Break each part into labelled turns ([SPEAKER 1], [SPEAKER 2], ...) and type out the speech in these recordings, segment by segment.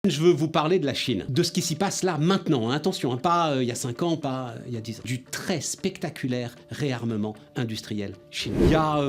[SPEAKER 1] Je veux vous parler de la Chine, de ce qui s'y passe là maintenant, hein. Attention, hein, pas il y a 5 ans, pas il y a 10 ans, du très spectaculaire réarmement industriel chinois. Il y a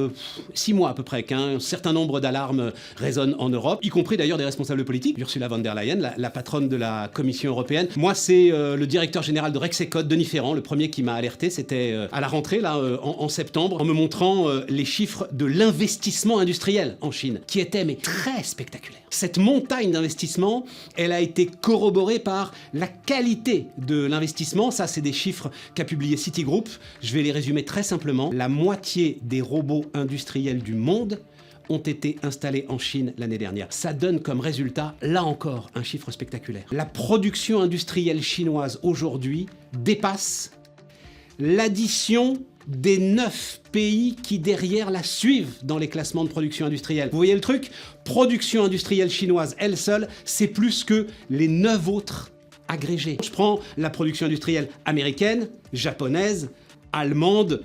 [SPEAKER 1] 6 mois à peu près qu'un certain nombre d'alarmes résonnent en Europe, y compris d'ailleurs des responsables politiques. Ursula von der Leyen, la patronne de la Commission européenne. Moi, c'est le directeur général de Rexecode, Denis Ferrand, le premier qui m'a alerté. C'était à la rentrée, là, en septembre, en me montrant les chiffres de l'investissement industriel en Chine, qui étaient mais très spectaculaires. Cette montagne d'investissement, elle a été corroborée par la qualité de l'investissement. Ça, c'est des chiffres qu'a publié Citigroup. Je vais les résumer très simplement. La moitié des robots industriels du monde ont été installés en Chine l'année dernière. Ça donne comme résultat, là encore, un chiffre spectaculaire. La production industrielle chinoise aujourd'hui dépasse l'addition des 9 pays qui derrière la suivent dans les classements de production industrielle. Vous voyez le truc? Production industrielle chinoise, elle seule, c'est plus que les 9 autres agrégés. Je prends la production industrielle américaine, japonaise, allemande,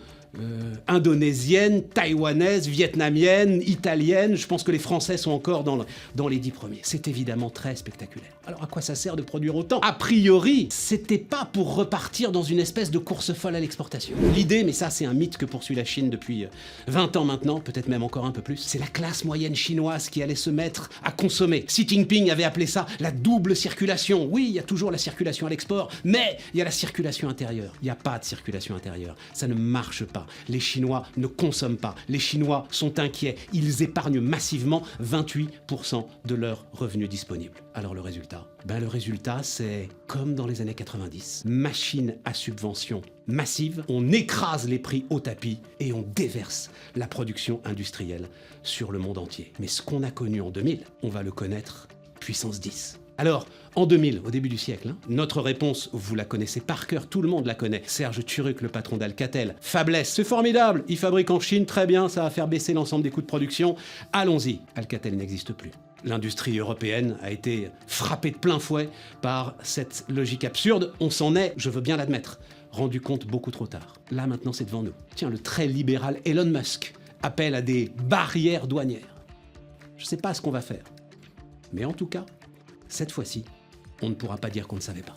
[SPEAKER 1] indonésienne, taïwanaise, vietnamienne, italienne. Je pense que les Français sont encore dans les 10 premiers. C'est évidemment très spectaculaire. Alors à quoi ça sert de produire autant? A priori, c'était pas pour repartir dans une espèce de course folle à l'exportation. L'idée, mais ça c'est un mythe que poursuit la Chine depuis 20 ans maintenant, peut-être même encore un peu plus, c'est la classe moyenne chinoise qui allait se mettre à consommer. Xi Jinping avait appelé ça la double circulation. Oui, il y a toujours la circulation à l'export, mais il y a la circulation intérieure. Il n'y a pas de circulation intérieure. Ça ne marche pas. Les Chinois ne consomment pas. Les Chinois sont inquiets. Ils épargnent massivement 28% de leurs revenus disponibles. Alors le résultat? Le résultat, c'est comme dans les années 90. Machine à subvention massive, on écrase les prix au tapis et on déverse la production industrielle sur le monde entier. Mais ce qu'on a connu en 2000, on va le connaître puissance 10. Alors, en 2000, au début du siècle, notre réponse, vous la connaissez par cœur, tout le monde la connaît. Serge Turuc, le patron d'Alcatel. Faiblesse, c'est formidable, ils fabriquent en Chine, très bien, ça va faire baisser l'ensemble des coûts de production. Allons-y, Alcatel n'existe plus. L'industrie européenne a été frappée de plein fouet par cette logique absurde. On s'en est, je veux bien l'admettre, rendu compte beaucoup trop tard. Là, maintenant, c'est devant nous. Tiens, le très libéral Elon Musk appelle à des barrières douanières. Je ne sais pas ce qu'on va faire, mais en tout cas, cette fois-ci, on ne pourra pas dire qu'on ne savait pas.